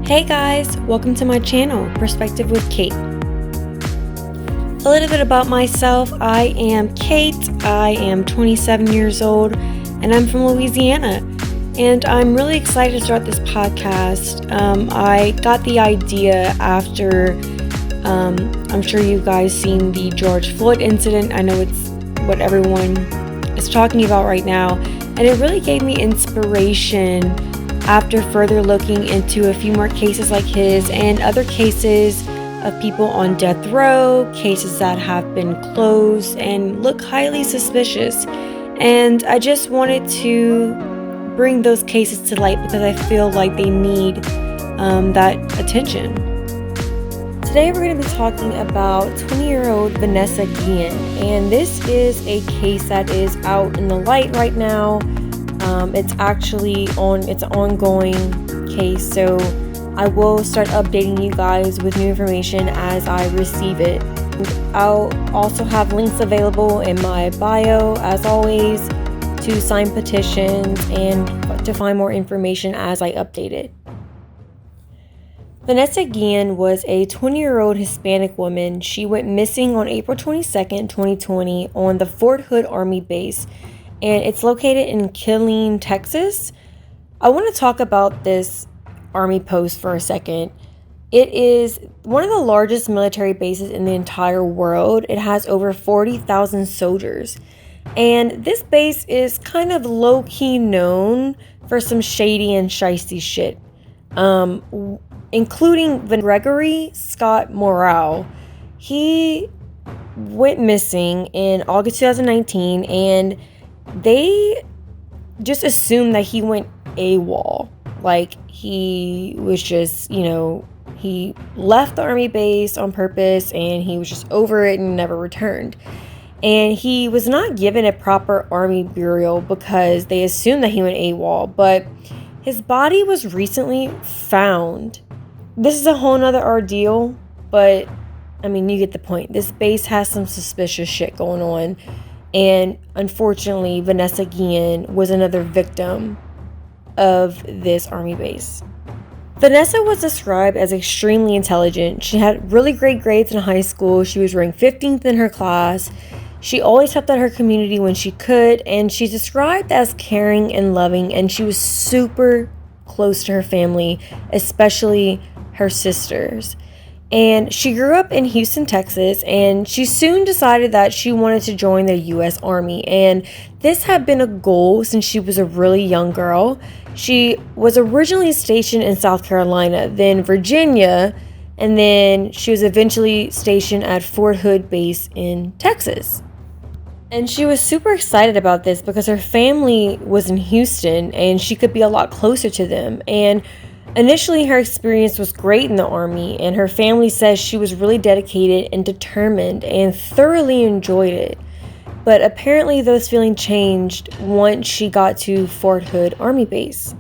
Hey guys, welcome to my channel, Perspective with Kate. A little bit about myself. I am Kate, I am 27 years old, and I'm from Louisiana. And I'm really excited to start this podcast. I got the idea after, I'm sure you guys seen the George Floyd incident. I know it's what everyone is talking about right now. And it really gave me inspiration after further looking into a few more cases like his and other cases of people on death row, cases that have been closed and look highly suspicious. And I just wanted to bring those cases to light because I feel like they need that attention. Today we're going to be talking about 20-year-old Vanessa Guillen, and this is a case that is out in the light right now. It's actually it's an ongoing case, so I will start updating you guys with new information as I receive it. I'll also have links available in my bio, as always, to sign petitions and to find more information as I update it. Vanessa Guillen was a 20-year-old Hispanic woman. She went missing on April 22nd, 2020 on the Fort Hood Army base, and it's located in Killeen, Texas. I want to talk about this Army post for a second. It is one of the largest military bases in the entire world. It has over 40,000 soldiers. And this base is kind of low-key known for some shady and shysty shit. Including Gregory Scott Morrell. He went missing in August 2019, and they just assumed that he went AWOL. Like, he was just, he left the Army base on purpose and he was just over it and never returned. And he was not given a proper Army burial because they assumed that he went AWOL, but his body was recently found. This is a whole nother ordeal, but I mean, you get the point. This base has some suspicious shit going on. And unfortunately, Vanessa Guillen was another victim of this Army base. Vanessa was described as extremely intelligent. She had really great grades in high school. She was ranked 15th in her class. She always helped out her community when she could, and she's described as caring and loving, and she was super close to her family, especially her sisters. And she grew up in Houston, Texas, and she soon decided that she wanted to join the U.S. Army. And this had been a goal since she was a really young girl. She was originally stationed in South Carolina, then Virginia, and then she was eventually stationed at Fort Hood base in Texas. And she was super excited about this because her family was in Houston and she could be a lot closer to them. And initially, her experience was great in the Army, and her family says she was really dedicated and determined and thoroughly enjoyed it. But apparently, those feelings changed once she got to Fort Hood Army Base.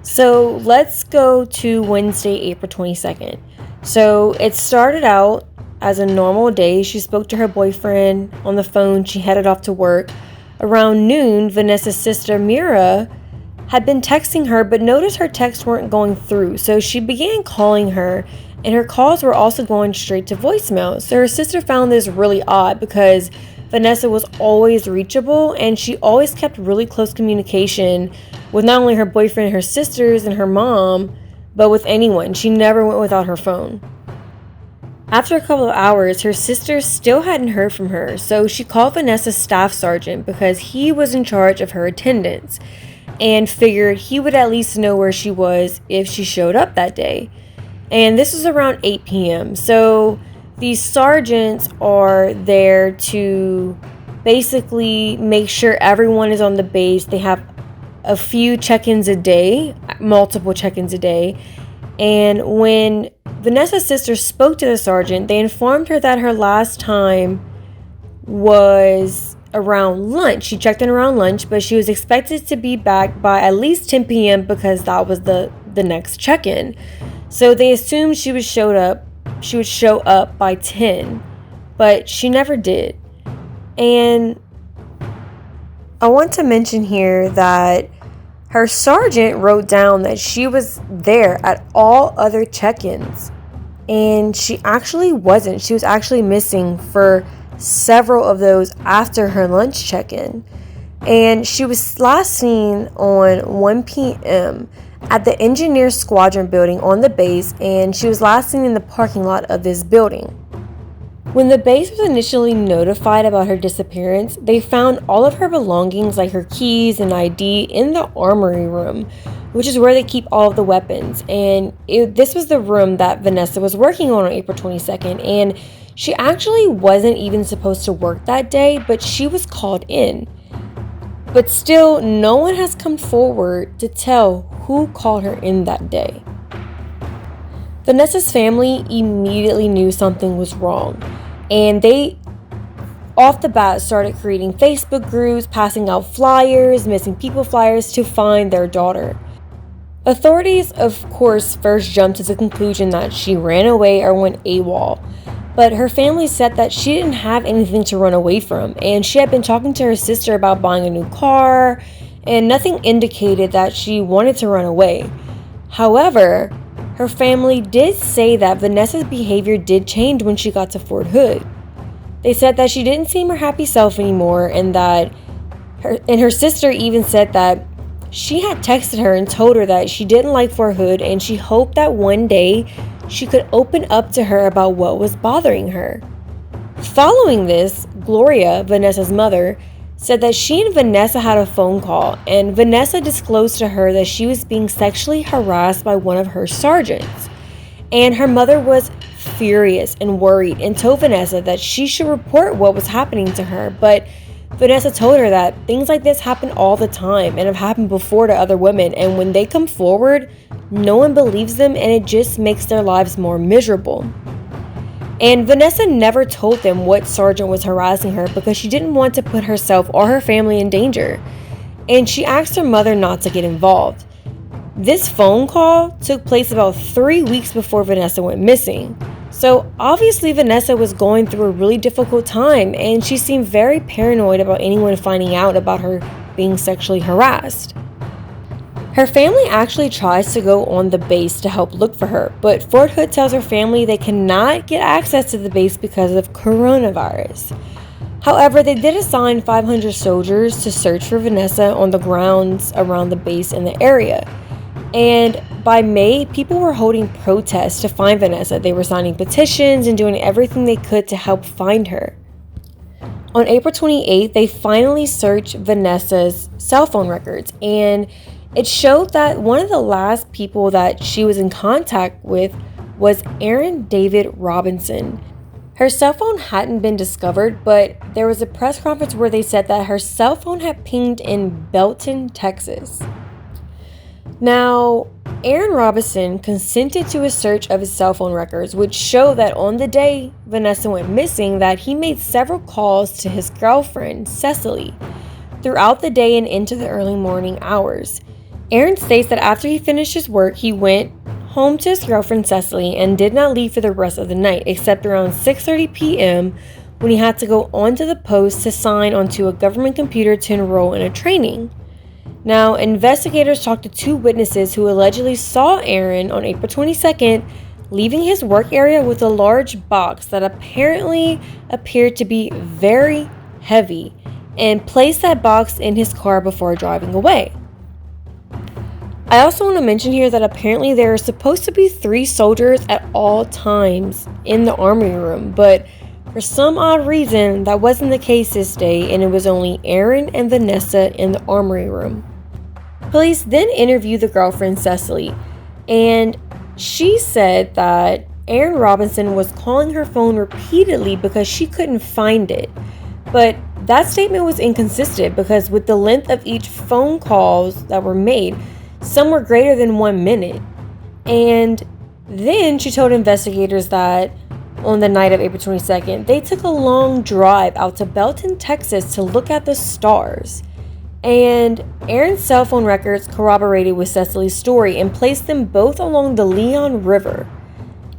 So let's go to Wednesday, April 22nd. So it started out as a normal day. She spoke to her boyfriend on the phone. She headed off to work. Around noon, Vanessa's sister, Mira, had been texting her, but noticed her texts weren't going through. So she began calling her, and her calls were also going straight to voicemail. So her sister found this really odd because Vanessa was always reachable, and she always kept really close communication with not only her boyfriend, her sisters, and her mom, but with anyone. She never went without her phone. After a couple of hours, her sister still hadn't heard from her, so she called Vanessa's staff sergeant because he was in charge of her attendance, and figured he would at least know where she was if she showed up that day. And this was around 8 p.m. So these sergeants are there to basically make sure everyone is on the base. They have a few check-ins a day, multiple check-ins a day. And when Vanessa's sister spoke to the sergeant, they informed her that her last time was around lunch. She checked in around lunch, but she was expected to be back by at least 10 p.m. because that was the next check-in. So they assumed she would show up by 10, but she never did. And I want to mention here that Her sergeant wrote down that she was there at all other check-ins, and she actually wasn't. She was actually missing for several of those after her lunch check-in. And she was last seen on 1 p.m. at the Engineer Squadron building on the base, and she was last seen in the parking lot of this building. When the base was initially notified about her disappearance, they found all of her belongings, like her keys and ID, in the armory room, which is where they keep all of the weapons. And this was the room that Vanessa was working on April 22nd, and she actually wasn't even supposed to work that day, but she was called in. But still, no one has come forward to tell who called her in that day. Vanessa's family immediately knew something was wrong, and they, off the bat, started creating Facebook groups, passing out flyers, missing people flyers to find their daughter. Authorities, of course, first jumped to the conclusion that she ran away or went AWOL. But her family said that she didn't have anything to run away from, and she had been talking to her sister about buying a new car, and nothing indicated that she wanted to run away. However, her family did say that Vanessa's behavior did change when she got to Fort Hood. They said that she didn't seem her happy self anymore, and that her sister even said that she had texted her and told her that she didn't like Fort Hood, and she hoped that one day she could open up to her about what was bothering her. Following this, Gloria, Vanessa's mother, said that she and Vanessa had a phone call, and Vanessa disclosed to her that she was being sexually harassed by one of her sergeants. And her mother was furious and worried and told Vanessa that she should report what was happening to her, but Vanessa told her that things like this happen all the time and have happened before to other women, and when they come forward, no one believes them, and it just makes their lives more miserable. And Vanessa never told them what sergeant was harassing her because she didn't want to put herself or her family in danger, and she asked her mother not to get involved. This phone call took place about 3 weeks before Vanessa went missing. So obviously Vanessa was going through a really difficult time, and she seemed very paranoid about anyone finding out about her being sexually harassed. Her family actually tries to go on the base to help look for her, but Fort Hood tells her family they cannot get access to the base because of coronavirus. However, they did assign 500 soldiers to search for Vanessa on the grounds around the base in the area. And by May, people were holding protests to find Vanessa. They were signing petitions and doing everything they could to help find her. On April 28th, they finally searched Vanessa's cell phone records, and it showed that one of the last people that she was in contact with was Erin Robinson. Her cell phone hadn't been discovered, but there was a press conference where they said that her cell phone had pinged in Belton, Texas. Now, Erin Robinson consented to a search of his cell phone records, which showed that on the day Vanessa went missing, that he made several calls to his girlfriend, Cecily, throughout the day and into the early morning hours. Erin states that after he finished his work, he went home to his girlfriend, Cecily, and did not leave for the rest of the night, except around 6:30 p.m. when he had to go onto the post to sign onto a government computer to enroll in a training. Now, investigators talked to 2 witnesses who allegedly saw Erin on April 22nd leaving his work area with a large box that apparently appeared to be very heavy, and placed that box in his car before driving away. I also want to mention here that apparently there are supposed to be 3 soldiers at all times in the armory room, but for some odd reason that wasn't the case this day, and it was only Erin and Vanessa in the armory room. Police then interviewed the girlfriend, Cecily, and she said that Erin Robinson was calling her phone repeatedly because she couldn't find it. But that statement was inconsistent because with the length of each phone calls that were made, some were greater than 1 minute. And then she told investigators that on the night of April 22nd, they took a long drive out to Belton, Texas to look at the stars. And Erin's cell phone records corroborated with Cecily's story and placed them both along the Leon River.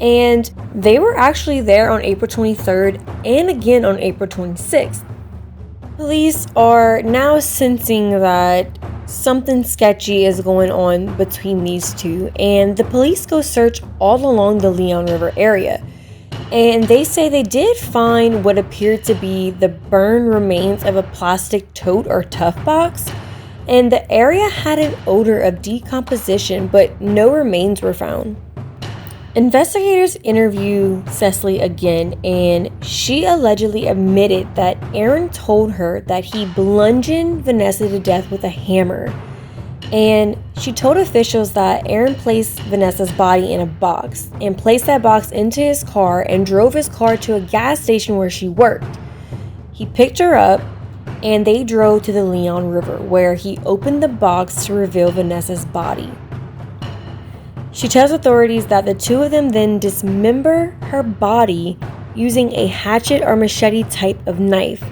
And they were actually there on April 23rd and again on April 26th. Police are now sensing that something sketchy is going on between these two, and the police go search all along the Leon River area. And they say they did find what appeared to be the burned remains of a plastic tote or tough box, and the area had an odor of decomposition, but no remains were found. Investigators interview Cecily again, and she allegedly admitted that Erin told her that he bludgeoned Vanessa to death with a hammer. And she told officials that Erin placed Vanessa's body in a box and placed that box into his car and drove his car to a gas station where she worked. He picked her up and they drove to the Leon River, where he opened the box to reveal Vanessa's body. She tells authorities that the two of them then dismember her body using a hatchet or machete type of knife,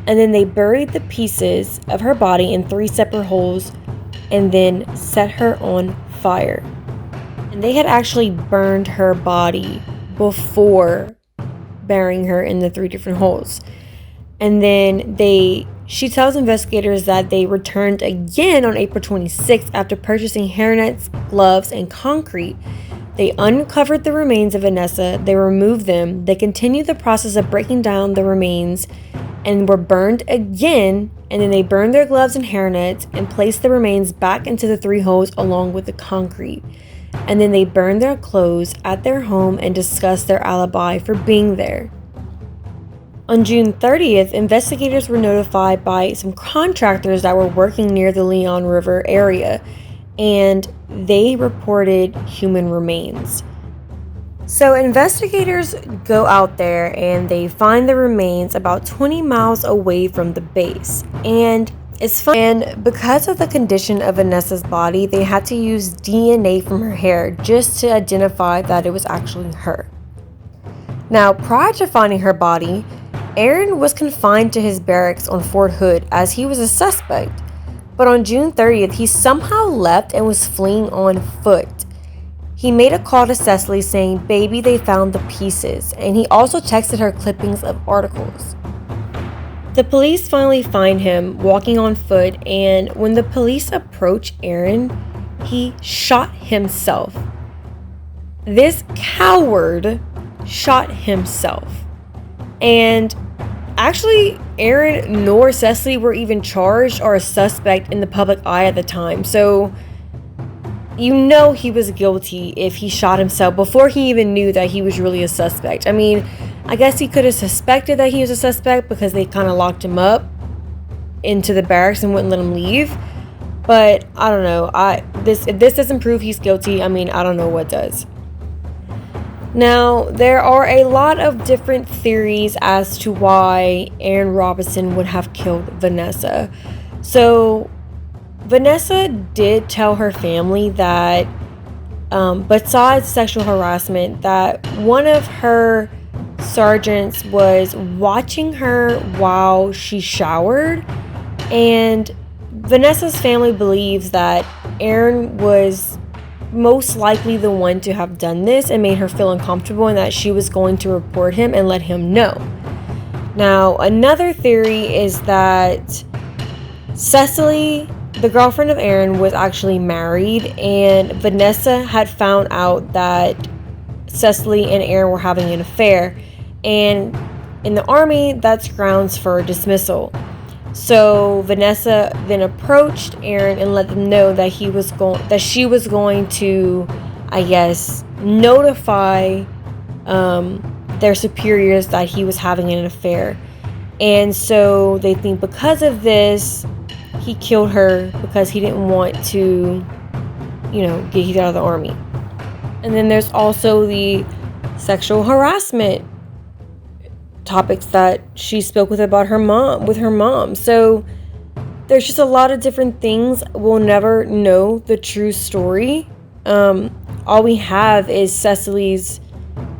and then they buried the pieces of her body in 3 separate holes and then set her on fire. And they had actually burned her body before burying her in the 3 different holes. And then she tells investigators that they returned again on April 26th after purchasing hairnets, gloves, and concrete. They uncovered the remains of Vanessa, they removed them, they continued the process of breaking down the remains and were burned again, and then they burned their gloves and hairnets and placed the remains back into the 3 holes along with the concrete. And then they burned their clothes at their home and discussed their alibi for being there. On June 30th, investigators were notified by some contractors that were working near the Leon River area, and they reported human remains. So investigators go out there and they find the remains about 20 miles away from the base. And it's fun. And because of the condition of Vanessa's body, they had to use DNA from her hair just to identify that it was actually her. Now, prior to finding her body, Erin was confined to his barracks on Fort Hood as he was a suspect. But on June 30th, he somehow left and was fleeing on foot. He made a call to Cecily saying, "Baby, they found the pieces," and he also texted her clippings of articles. The police finally find him walking on foot, and when the police approach Erin, he shot himself. This coward shot himself. And actually, Erin nor Cecily were even charged or a suspect in the public eye at the time. So you know he was guilty if he shot himself before he even knew that he was really a suspect. I mean, I guess he could have suspected that he was a suspect because they kind of locked him up into the barracks and wouldn't let him leave. But I don't know. If this doesn't prove he's guilty, I mean, I don't know what does. Now, there are a lot of different theories as to why Erin Robinson would have killed Vanessa. So, Vanessa did tell her family that, besides sexual harassment, that one of her sergeants was watching her while she showered. And Vanessa's family believes that Erin was most likely the one to have done this and made her feel uncomfortable, and that she was going to report him and let him know. Now, another theory is that Cecily, the girlfriend of Erin, was actually married, and Vanessa had found out that Cecily and Erin were having an affair, and in the Army, that's grounds for dismissal. So Vanessa then approached Erin and let them know that she was going to, I guess, notify their superiors that he was having an affair. And so they think because of this, he killed her because he didn't want to, get kicked out of the Army. And then there's also the sexual harassment topics that she spoke with her mom. So there's just a lot of different things. We'll never know the true story. All we have is Cecily's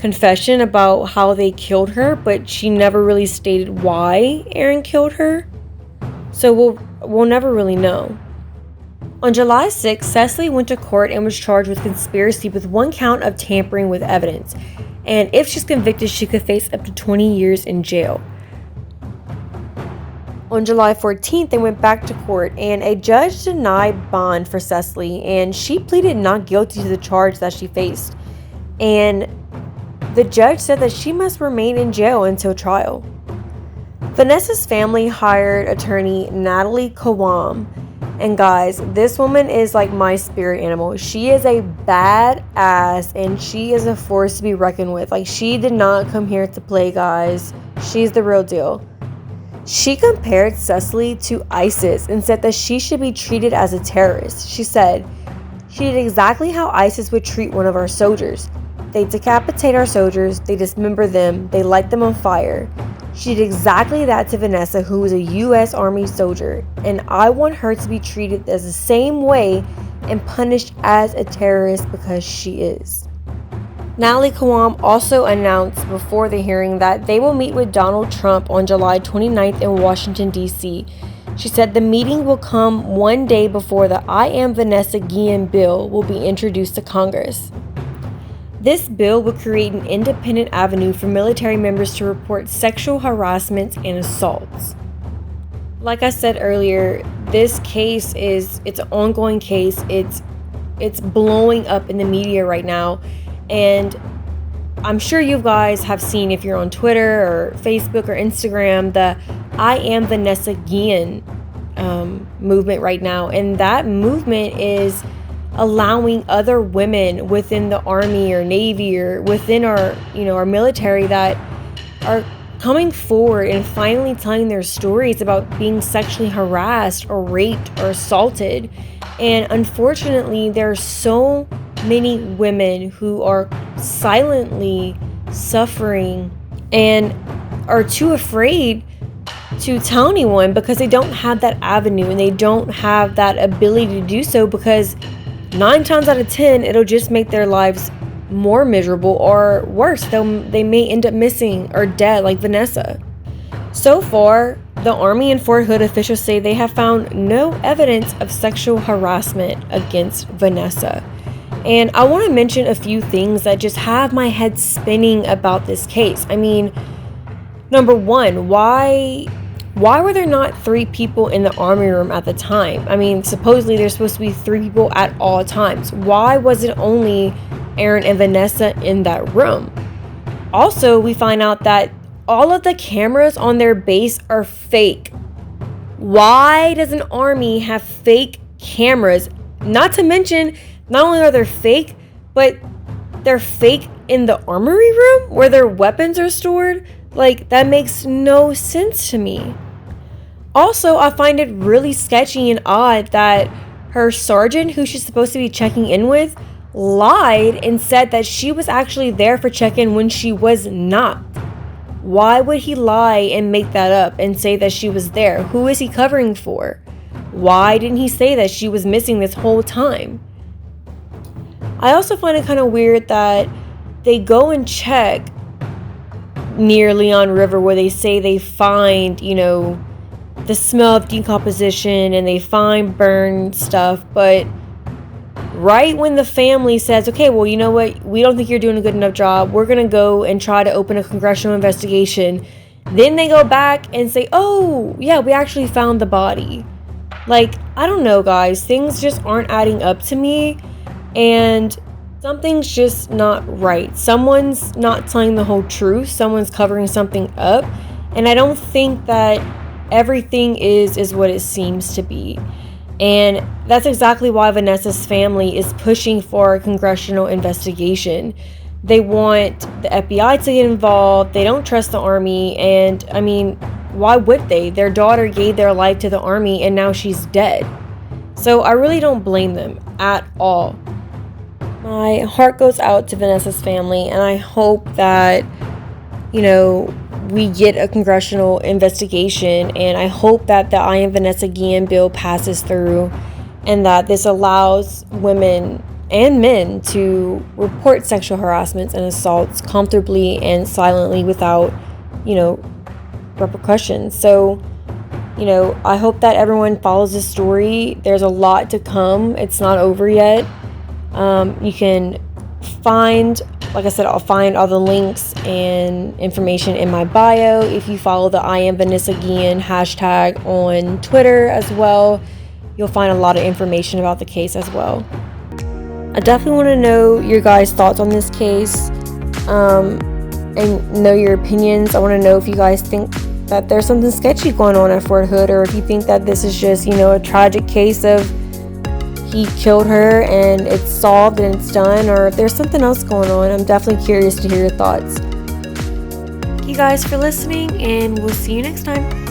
confession about how they killed her, but she never really stated why Erin killed her. So we'll never really know. On July 6th, Cecily went to court and was charged with conspiracy with 1 count of tampering with evidence. And if she's convicted, she could face up to 20 years in jail. On July 14th, they went back to court, and a judge denied bond for Cecily, and she pleaded not guilty to the charge that she faced. And the judge said that she must remain in jail until trial. Vanessa's family hired attorney Natalie Kawam. And guys, this woman is like my spirit animal. She is a badass, and she is a force to be reckoned with. Like, she did not come here to play, guys. She's the real deal. She compared Cecily to ISIS and said that she should be treated as a terrorist. She said, "She did exactly how ISIS would treat one of our soldiers. They decapitate our soldiers, they dismember them, they light them on fire. She did exactly that to Vanessa, who was a U.S. Army soldier, and I want her to be treated as the same way and punished as a terrorist because she is." Natalie Kawam also announced before the hearing that they will meet with Donald Trump on July 29th in Washington, D.C. She said the meeting will come one day before the Am Vanessa Guillen bill will be introduced to Congress. This bill would create an independent avenue for military members to report sexual harassment and assaults. Like I said earlier, this case it's an ongoing case. It's blowing up in the media right now. And I'm sure you guys have seen, if you're on Twitter or Facebook or Instagram, the I Am Vanessa Guillen movement right now. And that movement is allowing other women within the Army or Navy or within our military that are coming forward and finally telling their stories about being sexually harassed or raped or assaulted. And unfortunately, there are so many women who are silently suffering and are too afraid to tell anyone because they don't have that avenue and they don't have that ability to do so, because 9 times out of 10 it'll just make their lives more miserable, or worse, they may end up missing or dead like Vanessa. So far, the Army and Fort Hood officials say they have found no evidence of sexual harassment against Vanessa. And I want to mention a few things that just have my head spinning about this case. I mean, number one, why were there not 3 people in the Army room at the time? I mean, supposedly there's supposed to be 3 people at all times. Why was it only Erin and Vanessa in that room? Also, we find out that all of the cameras on their base are fake. Why does an Army have fake cameras? Not to mention, not only are they fake, but they're fake in the armory room where their weapons are stored. Like, that makes no sense to me. Also, I find it really sketchy and odd that her sergeant, who she's supposed to be checking in with, lied and said that she was actually there for check-in when she was not. Why would he lie and make that up and say that she was there? Who is he covering for? Why didn't he say that she was missing this whole time? I also find it kind of weird that they go and check near Leon River where they say they find, the smell of decomposition and they find burned stuff, but right when the family says, okay, well, you know what, we don't think you're doing a good enough job, we're going to go and try to open a congressional investigation, then they go back and say, oh, yeah, we actually found the body. Like, I don't know, guys, things just aren't adding up to me, and something's just not right. Someone's not telling the whole truth. Someone's covering something up. And I don't think that everything is what it seems to be. And that's exactly why Vanessa's family is pushing for a congressional investigation. They want the FBI to get involved. They don't trust the Army. And I mean, why would they? Their daughter gave their life to the Army and now she's dead. So I really don't blame them at all. My heart goes out to Vanessa's family, and I hope that, we get a congressional investigation, and I hope that the I Am Vanessa Guillen bill passes through, and that this allows women and men to report sexual harassments and assaults comfortably and silently without, repercussions. So, I hope that everyone follows this story. There's a lot to come. It's not over yet. You can find Like I said, I'll find all the links and information in my bio. If you follow the I Am Vanessa Guillen hashtag on Twitter as well, you'll find a lot of information about the case as well. I definitely want to know your guys' thoughts on this case, and know your opinions. I want to know if you guys think that there's something sketchy going on at Fort Hood, or if you think that this is just, a tragic case of he killed her and it's solved and it's done, or if there's something else going on. I'm definitely curious to hear your thoughts. Thank you guys for listening, and we'll see you next time.